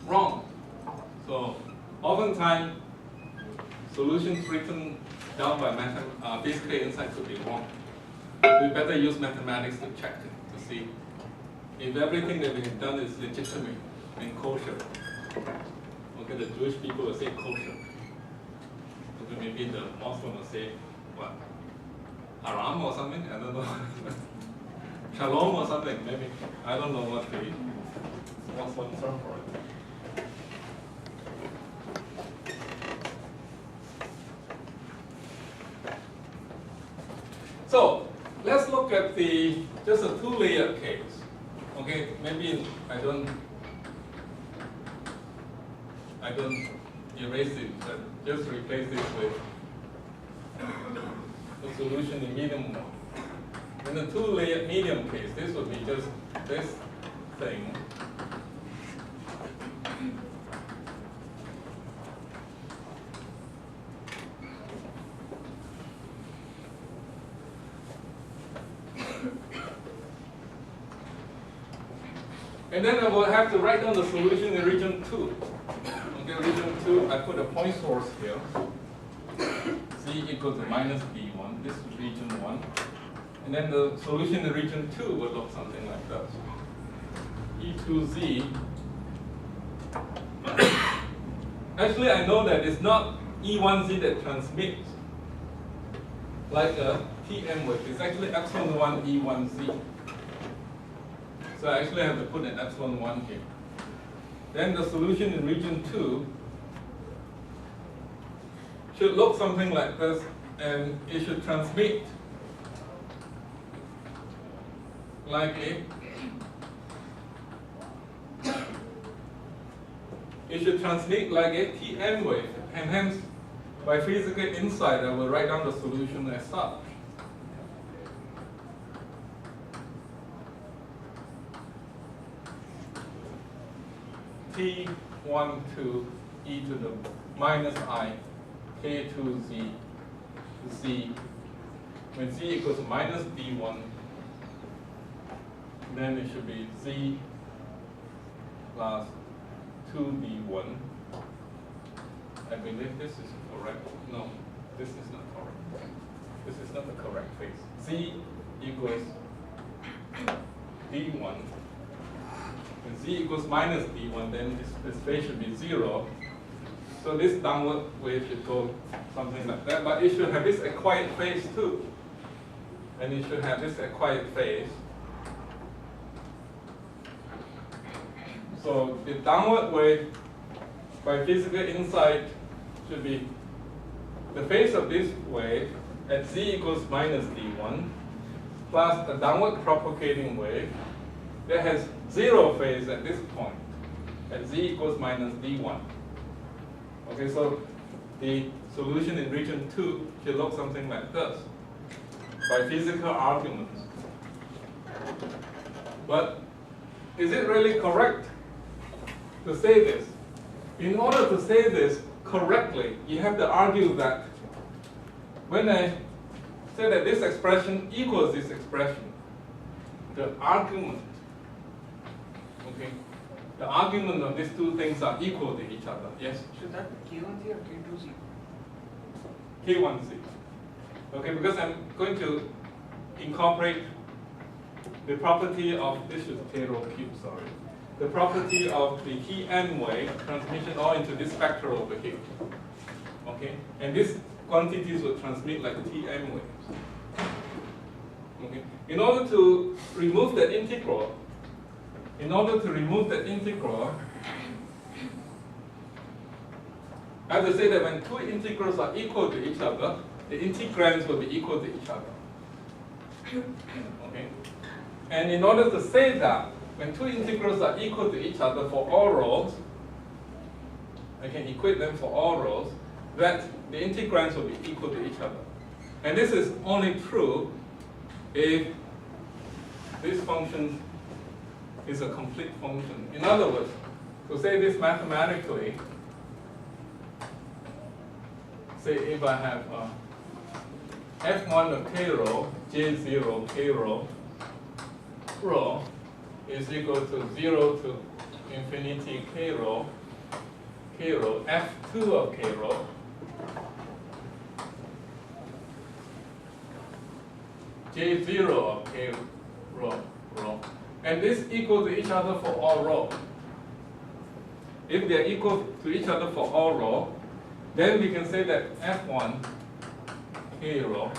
wrong. So oftentimes, solutions written down by physical insight could be wrong. We better use mathematics to check it, to see if everything that we have done is legitimate and kosher. Okay, the Jewish people will say kosher. Okay, maybe the Muslim will say what? Haram or something? I don't know. Shalom or something, maybe. I don't know what's one term for it. So let's look at just a two-layer case. Okay, maybe I don't erase it, but just replace it with the solution in medium mode. In the two-layer medium case, this would be just this thing. And then I will have to write down the solution in region 2. Okay, region 2, I put a point source here. C equal to minus B1. This is region 1. And then the solution in region 2 would look something like this. E2Z. Actually, I know that it's not E1Z that transmits like a TM wave. It's actually epsilon 1 E1Z. So I actually have to put an epsilon 1 here. Then the solution in region 2 should look something like this, and it should transmit like a TM wave, and hence by physical insight I will write down the solution as such. T1 to e to the minus I k to z, when z equals minus b1, then it should be z plus 2b1. I believe this is correct. No, this is not correct. This is not the correct phase. Z equals b1. When z equals minus b1, then this phase should be 0. So this downward wave should go something like that. But it should have this acquired phase too. And it should have this acquired phase. So the downward wave, by physical insight, should be the phase of this wave at z equals minus d1 plus the downward propagating wave that has 0 phase at this point at z equals minus d1. Okay, so the solution in region 2 should look something like this by physical arguments. But is it really correct to say this? In order to say this correctly, you have to argue that when I say that this expression equals this expression, the argument, okay, the argument of these two things are equal to each other. Yes? Should that be K1Z or K2Z? K1Z. Okay, because I'm going to incorporate the property of, this is Taylor cube, sorry. The property of the Tm wave transmission all into this factor over here. Okay? And these quantities will transmit like Tm waves. Okay? In order to remove that integral, I have to say that when two integrals are equal to each other, the integrands will be equal to each other. Okay? And in order to say that, when two integrals are equal to each other for all rows, I can equate them for all rows, that the integrands will be equal to each other. And this is only true if this function is a complete function. In other words, to say this mathematically, say if I have f1 of k row, j0 k row is equal to 0 to infinity k rho, f2 of k rho, J0 of k rho, and this equal to each other for all rho. If they are equal to each other for all rho, then we can say that f1 k rho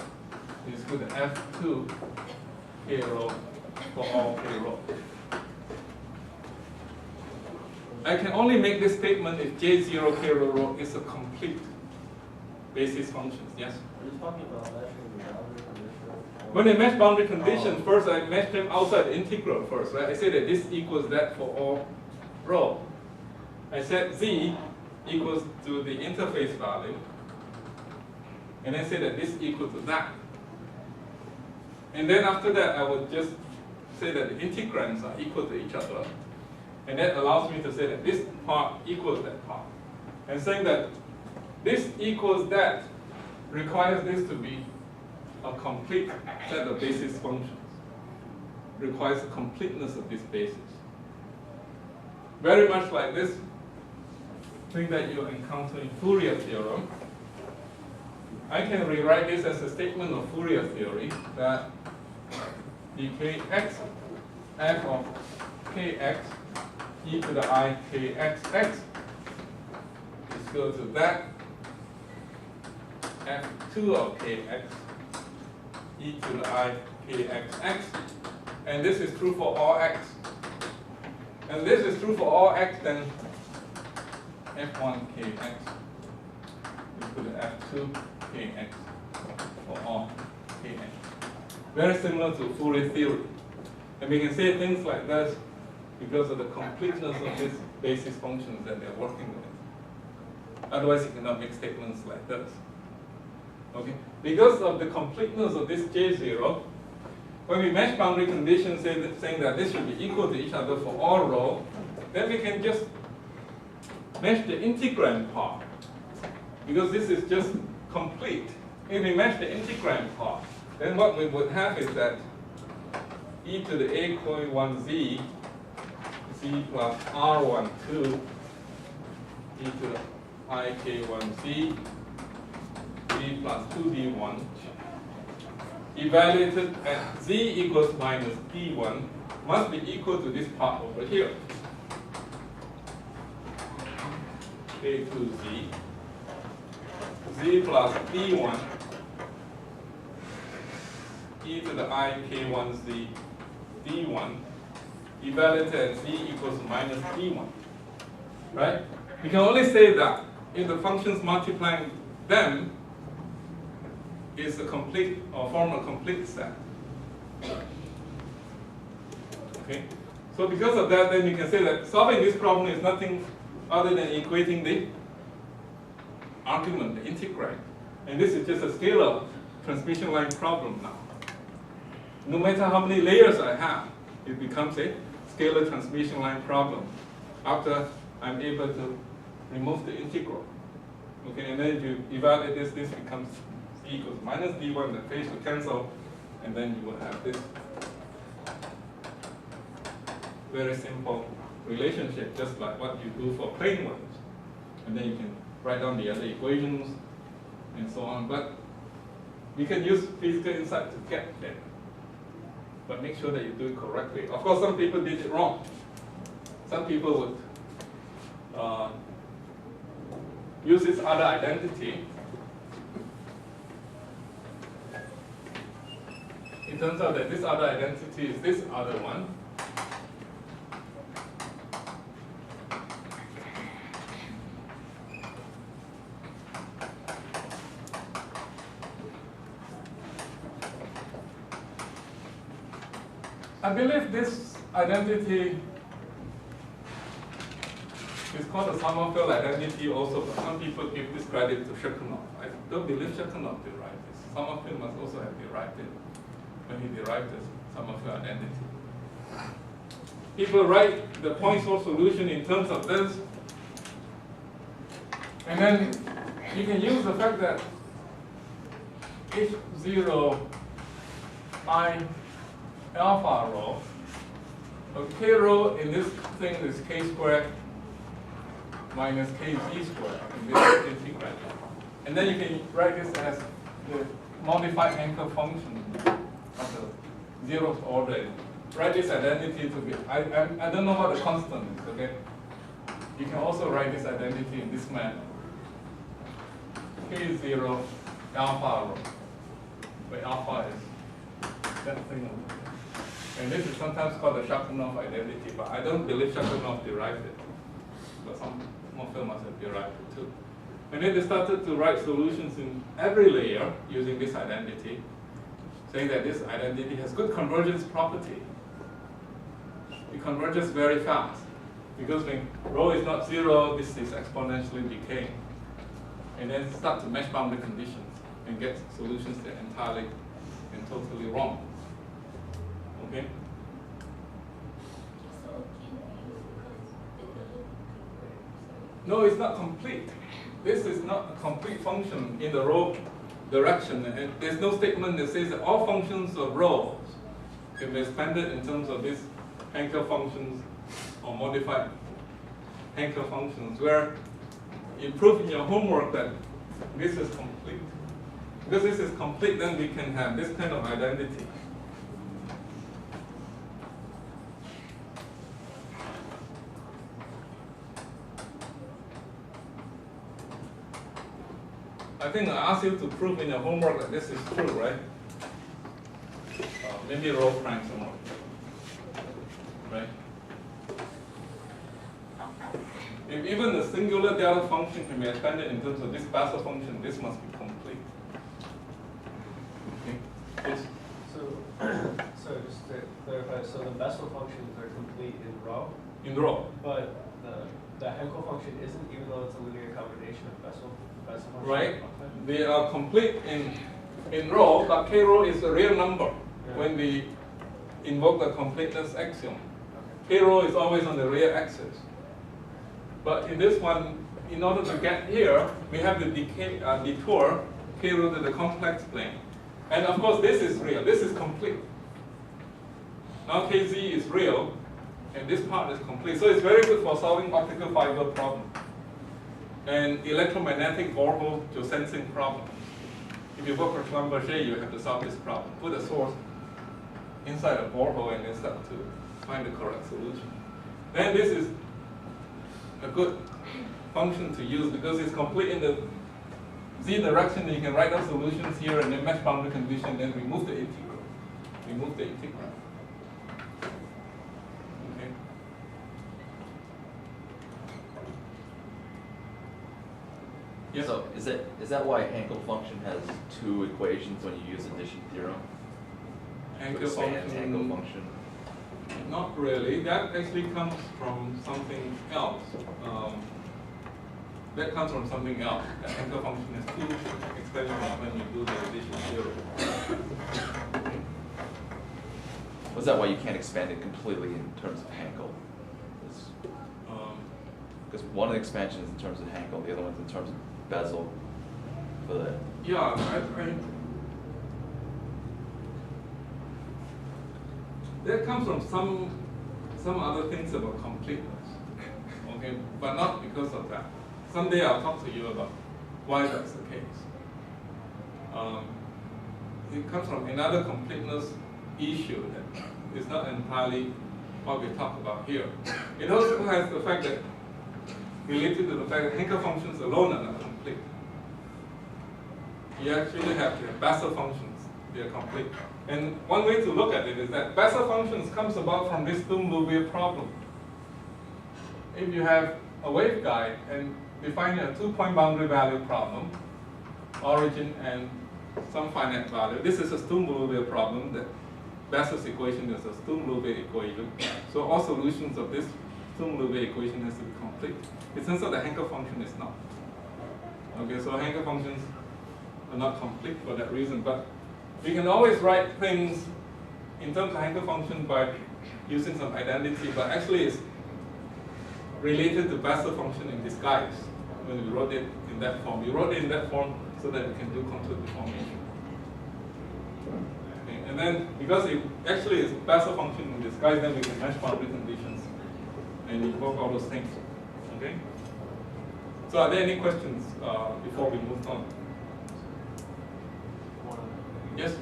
is equal to f2 k rho for all k rho. I can only make this statement if J0 k rho is a complete basis function. Yes? Are you talking about measuring the boundary condition? When I mesh boundary condition, first I mesh them outside the integral first, right? I say that this equals that for all rho. I set z equals to the interface value, and I say that this equals to that. And then after that, I would just say that the integrands are equal to each other. And that allows me to say that this part equals that part. And saying that this equals that requires this to be a complete set of basis functions. Requires the completeness of this basis. Very much like this thing that you encounter in Fourier theorem. I can rewrite this as a statement of Fourier theory that the kx f of kx e to the I kxx is equal to that f2 of kx e to the I kxx, and this is true for all x. And this is true for all x, then f1 kx is equal to f2 kx for all kx. Very similar to Fourier theory. And we can say things like this because of the completeness of these basis functions that they're working with. Otherwise, you cannot make statements like this. Okay? Because of the completeness of this J0, when we mesh boundary conditions saying that this should be equal to each other for all rho, then we can just mesh the integrand part, because this is just complete. If we mesh the integrand part, then what we would have is that e to the a coin 1z, z plus r12, e to the I k1z, z plus 2d1, evaluated at z equals minus d1, must be equal to this part over here. k2z, z plus d1, e to the I k1z d1, evaluated at z equals minus d1. Right? We can only say that if the functions multiplying them is a complete or form a complete set. Okay? So because of that, then you can say that solving this problem is nothing other than equating the argument, the integrand. And this is just a scalar transmission line problem now. No matter how many layers I have, it becomes a scalar transmission line problem after I'm able to remove the integral. Okay, and then if you evaluate this, this becomes z equals minus d1, the phase will cancel, and then you will have this very simple relationship, just like what you do for plane ones. And then you can write down the other equations and so on. But you can use physical insight to get there. But make sure that you do it correctly. Of course, some people did it wrong. Some people would use this other identity. It turns out that this other identity is this other one. I believe this identity is called a Sommerfeld identity also, but some people give this credit to Shirkanov. I don't believe Shirkanov derived this. Sommerfeld must also have derived it when he derived this Sommerfeld identity. People write the point source solution in terms of this, and then you can use the fact that H0 I alpha rho K rho in this thing is k squared minus kz squared in this integral. And then you can write this as the modified Hankel function of the zeroth order. Write this identity to be, I don't know what the constant is, okay? You can also write this identity in this manner. K0 alpha rho, where alpha is that thing over there. And this is sometimes called the Shakunov identity, but I don't believe Shakunov derived it. But some more film must have derived it too. And then they started to write solutions in every layer using this identity, saying that this identity has good convergence property. It converges very fast. Because when rho is not zero, this is exponentially decaying. And then start to mesh boundary conditions and get solutions that are entirely and totally wrong. Okay? No, it's not complete. This is not a complete function in the rho direction. And there's no statement that says that all functions of rho can be expanded in terms of these Hankel functions or modified Hankel functions, where you prove in your homework that this is complete. Because this is complete, then we can have this kind of identity. I think I asked you to prove in your homework that this is true, right? Maybe rho prime somewhere. Right? If even the singular delta function can be expanded in terms of this Bessel function, this must be complete. Okay? Yes? So just to clarify, so the Bessel functions are complete in rho, In rho. but the Hankel function isn't, even though it's a linear combination of Bessel functions. Right? They are complete in rho, but k rho is a real number when we invoke the completeness axiom. K rho is always on the real axis. But in this one, in order to get here, we have to detour k rho to the complex plane. And of course, this is real. This is complete. Now kz is real, and this part is complete. So it's very good for solving optical fiber problems and electromagnetic Borel sensing problems. If you work for Schlumberger, you have to solve this problem. Put a source inside a borehole and then start to find the correct solution. Then this is a good function to use because it's complete in the z direction. You can write down solutions here and then mesh boundary condition, then remove the integral. Remove the integral. Okay. Yes? So is that why Hankel function has two equations when you use addition theorem? Hankel function. Hankel function. Not really. That actually comes from something else. That comes from something else. The Hankel function has two expressions when you do the addition theorem. Was that why you can't expand it completely in terms of Hankel? Because one of the expansions is in terms of Hankel, the other one's in terms of Bessel. For the Yeah, that comes from some other things about completeness, okay, but not because of that. Someday I'll talk to you about why that's the case. It comes from another completeness issue that is not entirely what we talk about here. It also has the fact that, related to the fact that Hankel functions alone are not complete. You actually have to have Bessel functions, they are complete. And one way to look at it is that Bessel functions comes about from this Thum-Loovier problem. If you have a waveguide and defining a two-point boundary value problem, origin and some finite value, this is a Thum-Loovier problem. That Bessel's equation is a Thum-Loovier equation. So all solutions of this Thum-Loovier equation has to be complete. It turns out the Hankel function is not. Okay, so Hankel functions are not complete for that reason, but we can always write things in terms of Hankel function by using some identity, but actually it's related to Bessel function in disguise when we wrote it in that form. We wrote it in that form so that we can do contour deformation. Okay, and then because it actually is a Bessel function in disguise, then we can match boundary conditions and invoke all those things. Okay. So are there any questions before we move on? Yes.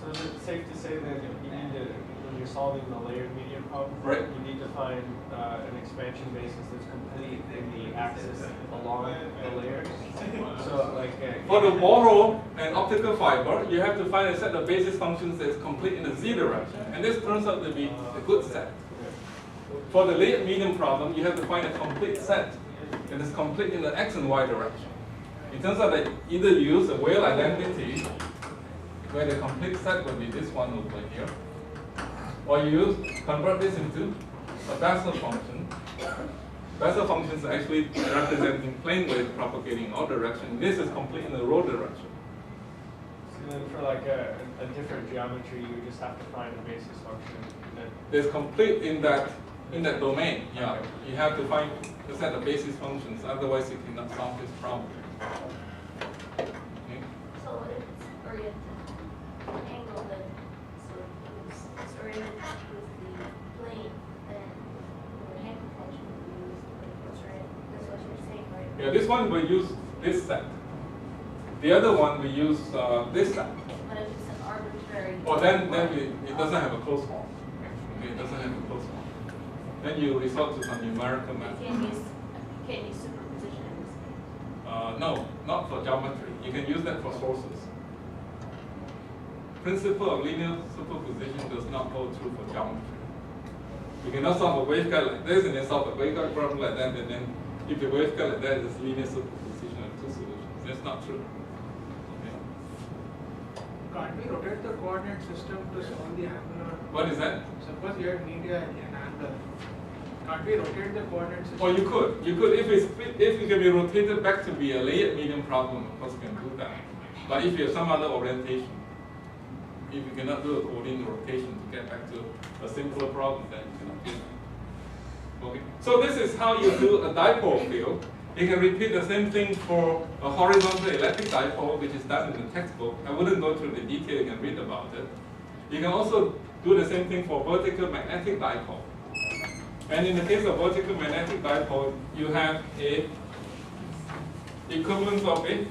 So is it safe to say that you need to, when you're solving the layered medium problem, Right. you need to find an expansion basis that's complete in the axis along the layers? So like For the borrow and optical fiber, you have to find a set of basis functions that's complete in the z direction, and this turns out to be a good set. For the layered medium problem, you have to find a complete set that is complete in the x and y direction. It turns out that either you use a Weyl identity, where the complete set will be this one over here, or you convert this into a Bessel function. Bessel functions are actually representing plane waves propagating in all directions. This is complete in the row direction. So then for like a different geometry, you would just have to find a basis function. It's complete in that domain. Yeah, you have to find a set of basis functions. Otherwise, you cannot solve this problem. Okay. So it's oriented angle that it's oriented with the plane, then the angle function will be used with the right? That's what you're saying, right? Yeah, this one we use this set. The other one we use this set. But if it's an arbitrary. Or then it doesn't have a closed form. Okay, it doesn't have a closed form. Then you resort to some numerical method. You can't use superposition in this case. No, not for geometry. You can use that for sources. Principle of linear superposition does not hold true for geometry. You cannot solve a waveguide like this and then solve a waveguide problem like that, and then if the waveguide like that is linear superposition of two solutions. That's not true. Okay. Can't we rotate the coordinate system to solve the angular? What is that? Suppose you have media and an angle. Can't we rotate the coordinate system? Or you could. If it can be rotated back to be a layered medium problem, of course you can do that. But if you have some other orientation, if you cannot do a coordinate rotation to get back to a simpler problem, then you cannot do that. Okay. So this is how you do a dipole field. You can repeat the same thing for a horizontal electric dipole, which is done in the textbook. I wouldn't go through the detail, you can read about it. You can also do the same thing for vertical magnetic dipole. And in the case of vertical magnetic dipole, you have a equivalence of a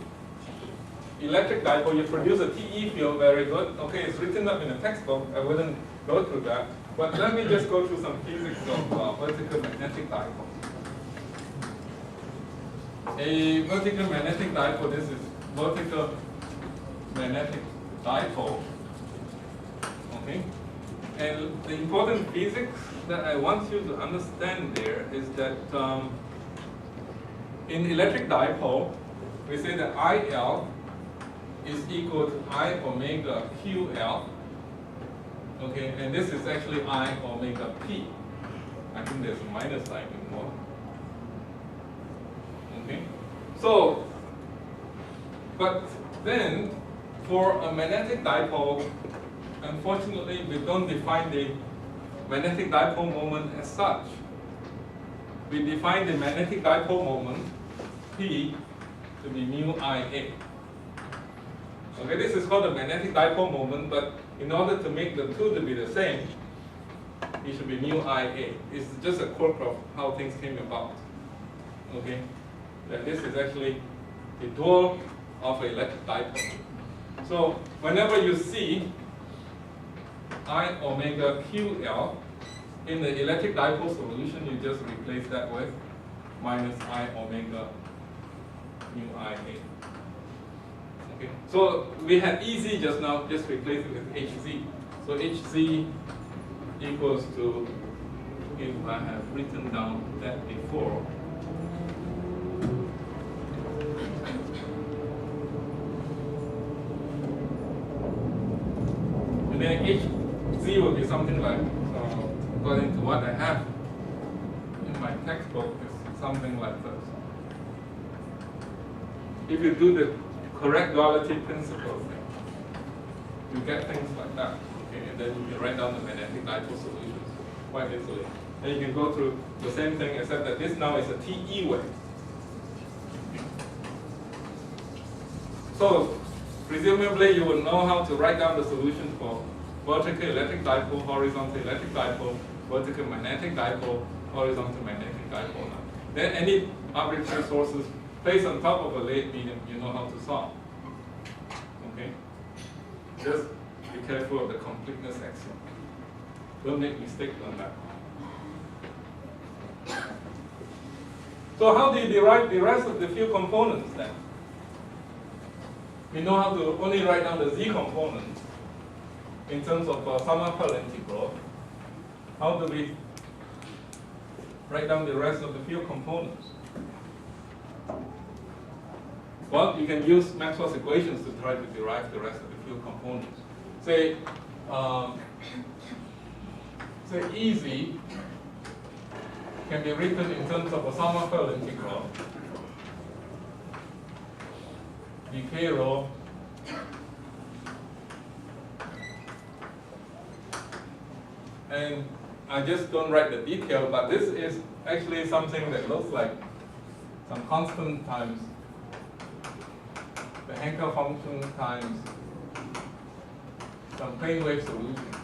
electric dipole. You produce a TE field, very good. Okay, it's written up in the textbook. I wouldn't go through that. But let me just go through some physics of vertical magnetic dipole. A vertical magnetic dipole, this is vertical magnetic dipole. Okay? And the important physics that I want you to understand there is that in electric dipole, we say that IL is equal to I omega QL. Okay, and this is actually I omega P. I think there's a minus sign involved. Okay, so, but then for a magnetic dipole, unfortunately, we don't define the magnetic dipole moment as such. We define the magnetic dipole moment, P, to be mu IA. Okay, this is called the magnetic dipole moment, but in order to make the two to be the same, it should be mu IA. It's just a quirk of how things came about. Okay, that this is actually the dual of an electric dipole. So whenever you see I omega QL in the electric dipole solution, you just replace that with minus I omega mu IA. Okay, so we had EZ just now, just replace it with HZ. So HZ equals to, if I have written down that before, and then HZ will be something like, according to what I have in my textbook, is something like this. If you do the correct duality principle thing, you get things like that. Okay, and then you can write down the magnetic dipole solutions quite easily. And you can go through the same thing, except that this now is a TE wave. So presumably you will know how to write down the solution for vertical electric dipole, horizontal electric dipole, vertical magnetic dipole, horizontal magnetic dipole. Now, then any arbitrary sources placed on top of a laid medium, you know how to solve. Okay? Just be careful of the completeness axiom. Don't make mistakes on that. So how do you derive the rest of the few components then? We know how to only write down the z components in terms of Sommerfeld integral. How do we write down the rest of the few components? Well, you can use Maxwell's equations to try to derive the rest of the few components. Say EZ can be written in terms of a Sommerfeld integral. Dk rho and I just don't write the detail, but this is actually something that looks like some constant times the Hankel function times some plane wave solution.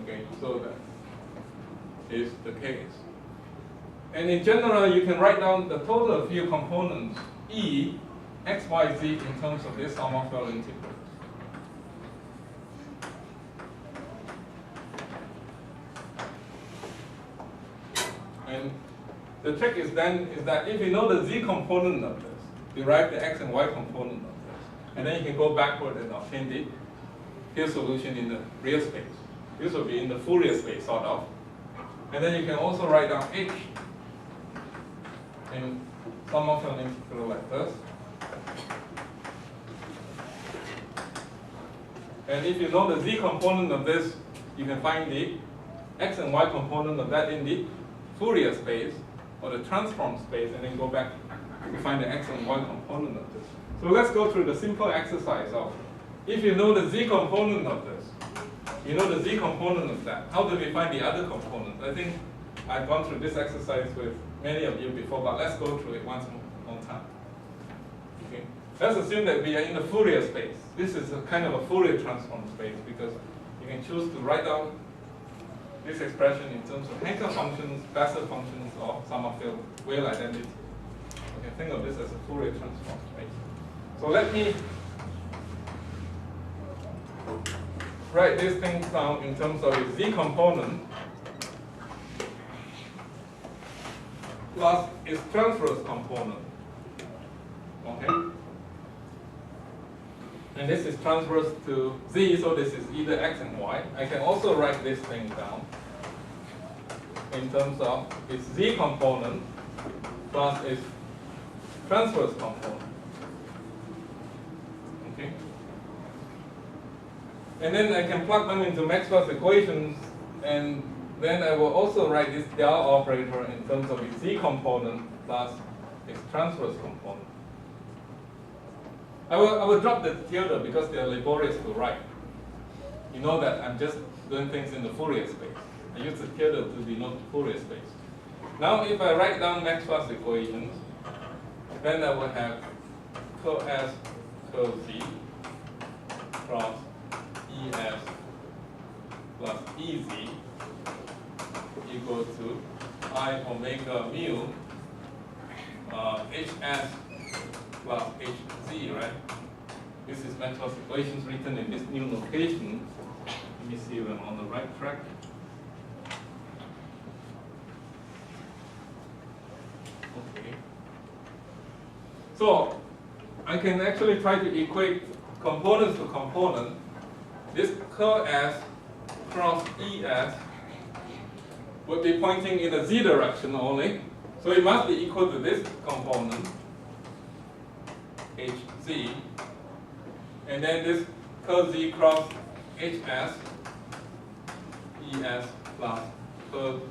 Okay, so that is the case. And in general, you can write down the total few components E, x, y, z in terms of this Sommerfeld integral. And the trick is then that if you know the z component of this, derive the x and y component of this, and then you can go backward and obtain the Field solution in the real space. This will be in the Fourier space, sort of. And then you can also write down H in Sommerfeld integral like this. And if you know the z component of this, you can find the x and y component of that in the Fourier space or the transform space, and then go back to find the x and y component of this. So let's go through the simple exercise of, if you know the z component of this, you know the z component of that, how do we find the other components? I think I've gone through this exercise with many of you before, but let's go through it once more time. Okay. Let's assume that we are in the Fourier space. This is a kind of a Fourier transform space because you can choose to write down this expression in terms of Hankel functions, Bessel functions, or Sommerfeld whale identity. You can think of this as a Fourier transform space. So let me write these things down in terms of its z component plus its transverse component. Okay? And this is transverse to z, so this is either x and y. I can also write this thing down in terms of its z component plus its transverse component. Okay? And then I can plug them into Maxwell's equations, and then I will also write this del operator in terms of its z component plus its transverse component. I will drop the tilde because they are laborious to write. You know that I'm just doing things in the Fourier space. I use the tilde to denote the Fourier space. Now if I write down Maxwell's equations, then I will have curl S curl Z cross ES plus EZ equal to I omega mu HS plus HZ, right? This is Maxwell's equations written in this new notation. Let me see if I'm on the right track. Okay. So I can actually try to equate components to component. This curl S cross ES would be pointing in the z direction only. So it must be equal to this component, HZ. And then this curl Z cross HS, ES plus curl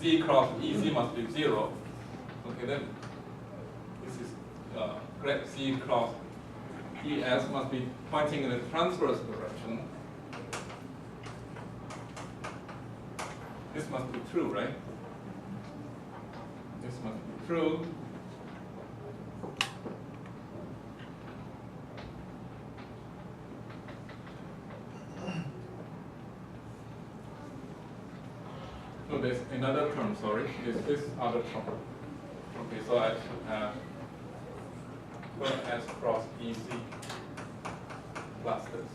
Z cross EZ must be 0. Okay, then this is grad Z cross ES must be pointing in the transverse direction. This must be true, right? This must be true. another term, sorry, is this other term. Okay, so I should have S cross EC plus this.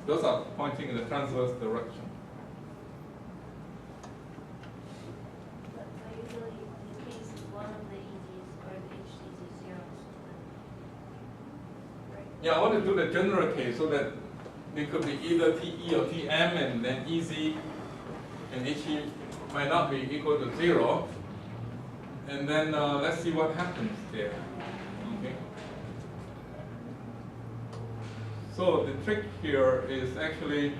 Those are pointing in the transverse direction. But usually in case one of the EGs or the HCs is 0, right? Yeah, I want to do the general case so that it could be either TE or TM, and then EZ and HE might not be equal to 0. And then let's see what happens there. Okay. So the trick here is actually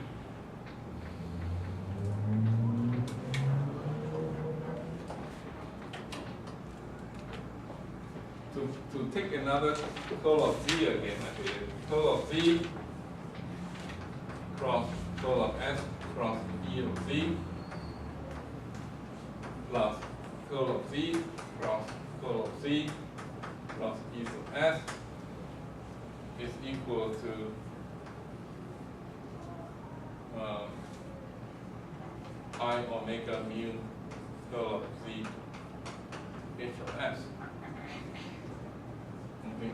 to take another curl of Z again. Curl of Z cross curl of S cross E of Z plus curl of Z cross curl of Z plus E of S is equal to I omega mu curl of Z H of S. Okay.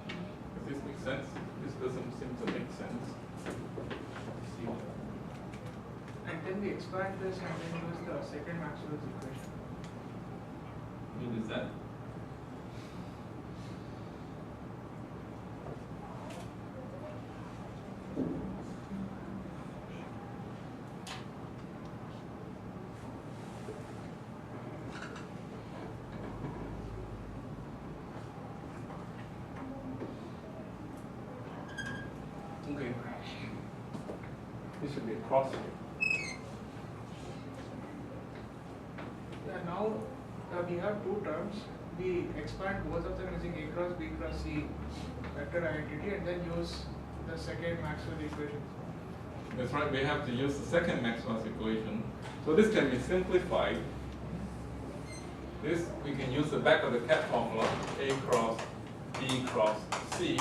Does this make sense? This doesn't seem to make sense. See. And then we expand this and then use the second Maxwell's equation. What is that? Okay. This should be a cross here. Yeah, now we have two terms. We expand both of them using A cross B cross C vector identity and then use the second Maxwell equation. That's right, we have to use the second Maxwell's equation. So this can be simplified. This, we can use the back of the cat formula. A cross B cross C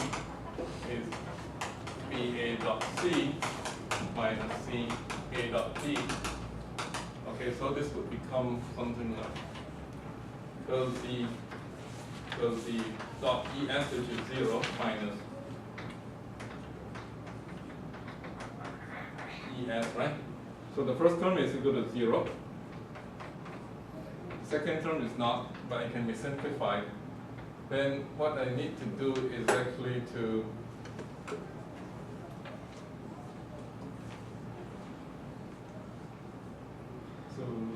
is BA dot C minus C A dot B. Okay, so this would become something like curl Z dot ES, which is 0, minus ES, right? So the first term is equal to 0. Second term is not, but it can be simplified. Then what I need to do is actually to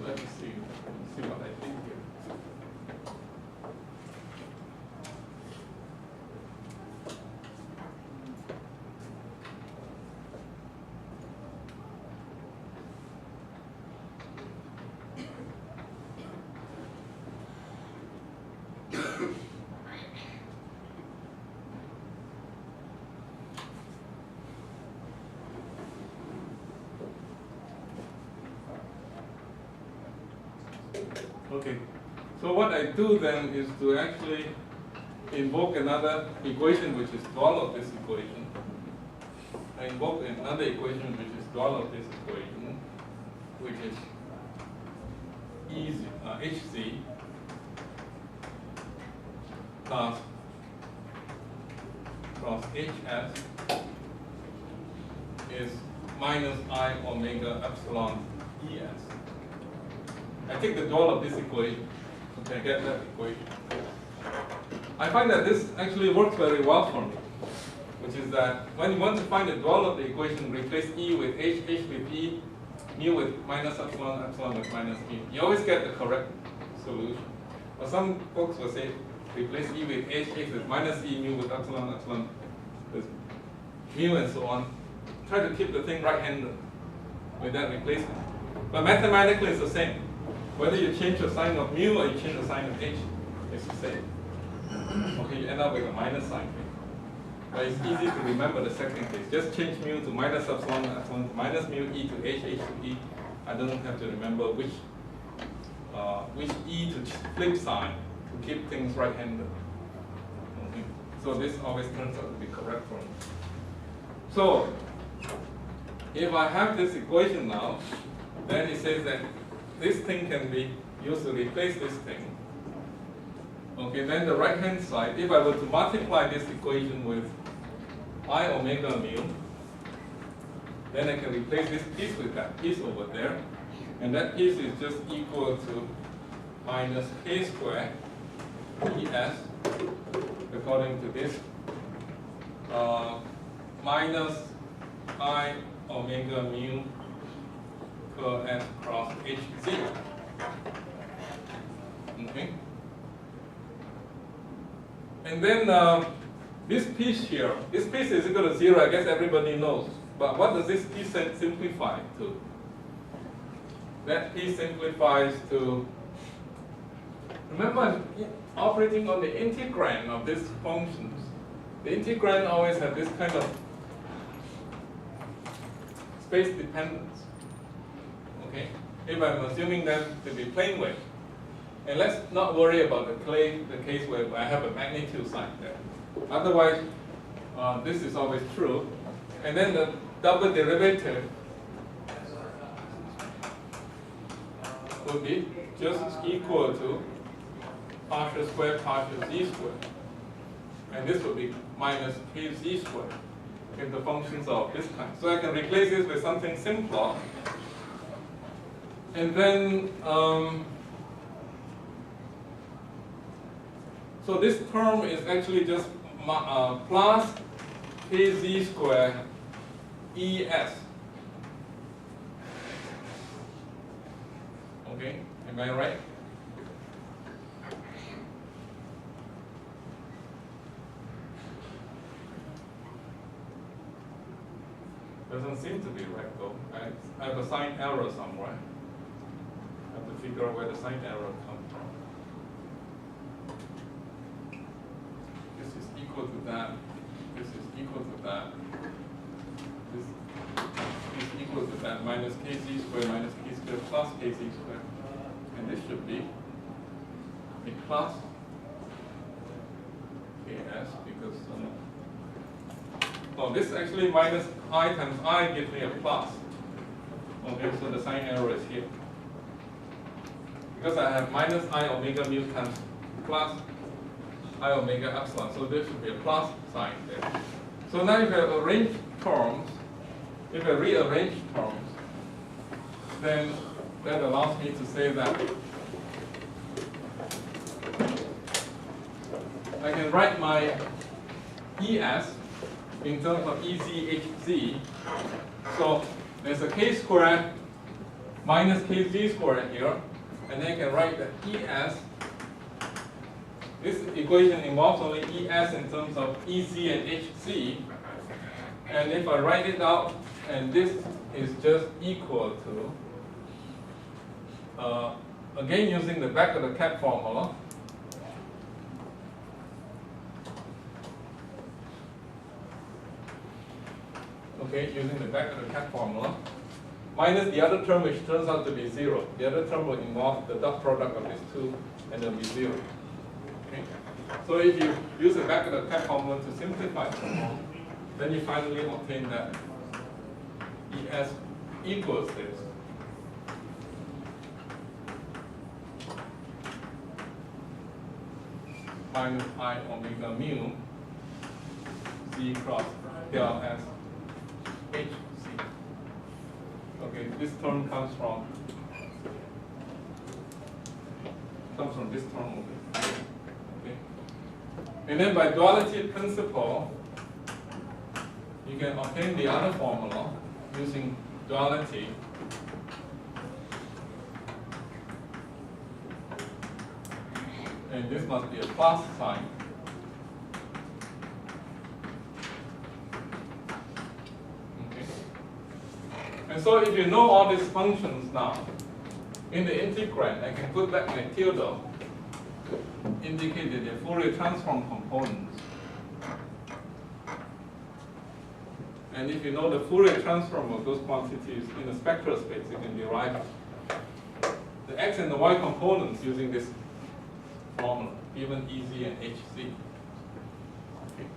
let me see what I did here. Okay, so what I do then is to actually invoke another equation which is dual of this equation. I invoke another equation which is dual of this equation, which is HC plus cross HS is minus I omega epsilon ES. I take the dual of this equation, so I get that equation. I find that this actually works very well for me, which is that when you want to find the dual of the equation, replace E with H, H with E, mu with minus epsilon, epsilon with minus mu. You always get the correct solution. But some folks will say, replace E with H, H with minus E, mu with epsilon, epsilon with mu, and so on. Try to keep the thing right-handed with that replacement. But mathematically, it's the same. Whether you change the sign of mu or you change the sign of H, it's the same. Okay, you end up with a minus sign. But it's easy to remember the second case. Just change mu to minus epsilon, epsilon to minus mu, E to H, H to E. I don't have to remember which E to flip sign to keep things right-handed. Okay. So this always turns out to be correct for me. So if I have this equation now, then it says that this thing can be used to replace this thing. Okay, then the right hand side, if I were to multiply this equation with I omega mu, then I can replace this piece with that piece over there. And that piece is just equal to minus k squared Es according to this minus I omega mu per S cross Hz. Okay. And then this piece here, this piece is equal to 0, I guess everybody knows. But what does this piece simplify to? That piece simplifies to, remember I'm operating on the integrand of these functions. The integrand always have this kind of space dependence. Okay? If I'm assuming them to be plane wave. And let's not worry about the case where I have a magnitude sign there. Otherwise, this is always true. And then the double derivative would be just equal to partial square partial z squared. And this would be minus kz squared if the functions are of this kind. So I can replace this with something simpler. And then, so this term is actually just plus kz squared Es. Okay, am I right? Doesn't seem to be right though. I have a sign error somewhere. I have to figure out where the sign error comes from. This is equal to that. This is equal to that. This is equal to that minus kz squared minus k squared plus kz squared. And this should be a plus ks because oh, this actually minus I times I gives me a plus. Okay, so the sign error is here. Because I have minus I omega mu times plus I omega epsilon. So there should be a plus sign there. So now if I arrange terms, if I rearrange terms, then that allows me to say that I can write my Es in terms of EZHZ. So there's a k squared minus kz squared here, and then I can write that Es. This equation involves only Es in terms of Ez and Hz. And if I write it out, and this is just equal to, again using the back of the cap formula, okay, using the back of the cap formula, minus the other term which turns out to be 0. The other term will involve the dot product of these two, and it will be 0. Okay? So if you use the back of the cap formula to simplify the form, then you finally obtain that Es equals this. Minus I omega mu z cross del S Hc. Okay, this term comes from this term over here. Okay. And then by duality principle, you can obtain the other formula using duality. And this must be a plus sign. Okay. And so if you know all these functions now, in the integrand, I can put back my tilde to indicate that they're Fourier transform components. And if you know the Fourier transform of those quantities in a spectral space, you can derive the x and the y components using this formula, given Ez and Hz. Okay.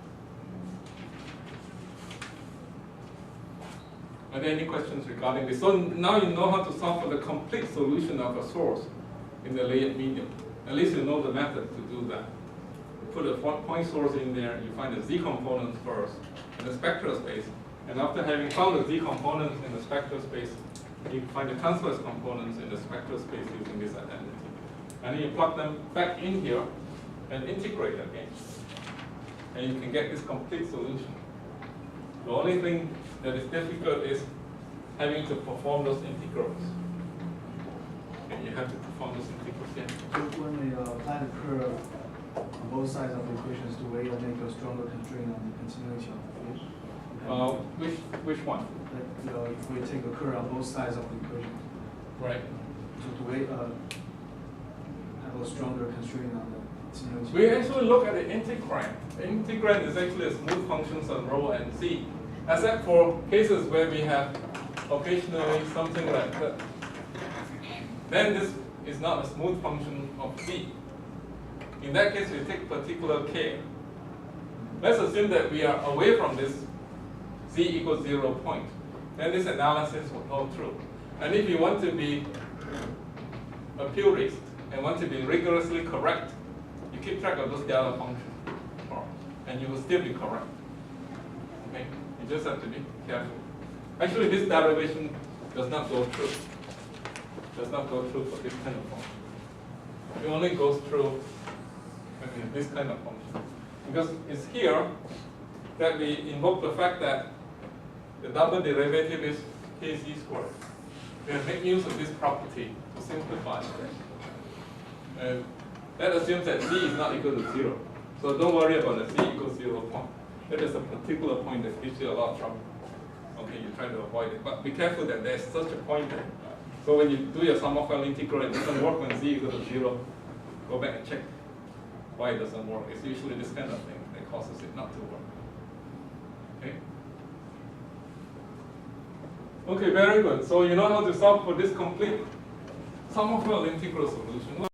Are there any questions regarding this? So now you know how to solve for the complete solution of a source in the layered medium. At least you know the method to do that. You put a point source in there, you find the z components first in the spectral space, and after having found the z components in the spectral space, you find the transverse components in the spectral space using this identity. And then you plug them back in here and integrate again. And you can get this complete solution. The only thing that is difficult is having to perform those integrals. And you have to perform those integrals, yeah. So when we apply the curve on both sides of the equations, do we make a stronger constraint on the continuity of the field? Which one? Like, if we take a curve on both sides of the equation, Right. so do we have a stronger constraint on the continuity? We actually look at the integrand. The integrand is actually a smooth functions on rho and z, except for cases where we have occasionally something like that. Then this is not a smooth function of z. In that case, we take particular care. Let's assume that we are away from this z equals 0 point. Then this analysis will go through. And if you want to be a purist and want to be rigorously correct, you keep track of those delta functions, and you will still be correct. Okay? You just have to be careful. Actually, this derivation does not go through. Does not go through for this kind of function. It only goes through this kind of function. Because it's here that we invoke the fact that the double derivative is kz squared. We have made use of this property to simplify. And that assumes that z is not equal to 0. So don't worry about the z equals 0 point. That is a particular point that gives you a lot of trouble. Okay, you try to avoid it. But be careful that there's such a point there. So when you do your sum of L integral, it doesn't work when z equals to 0. Go back and check why it doesn't work. It's usually this kind of thing that causes it not to work. Okay? Okay, very good. So you know how to solve for this complete sum of L integral solution.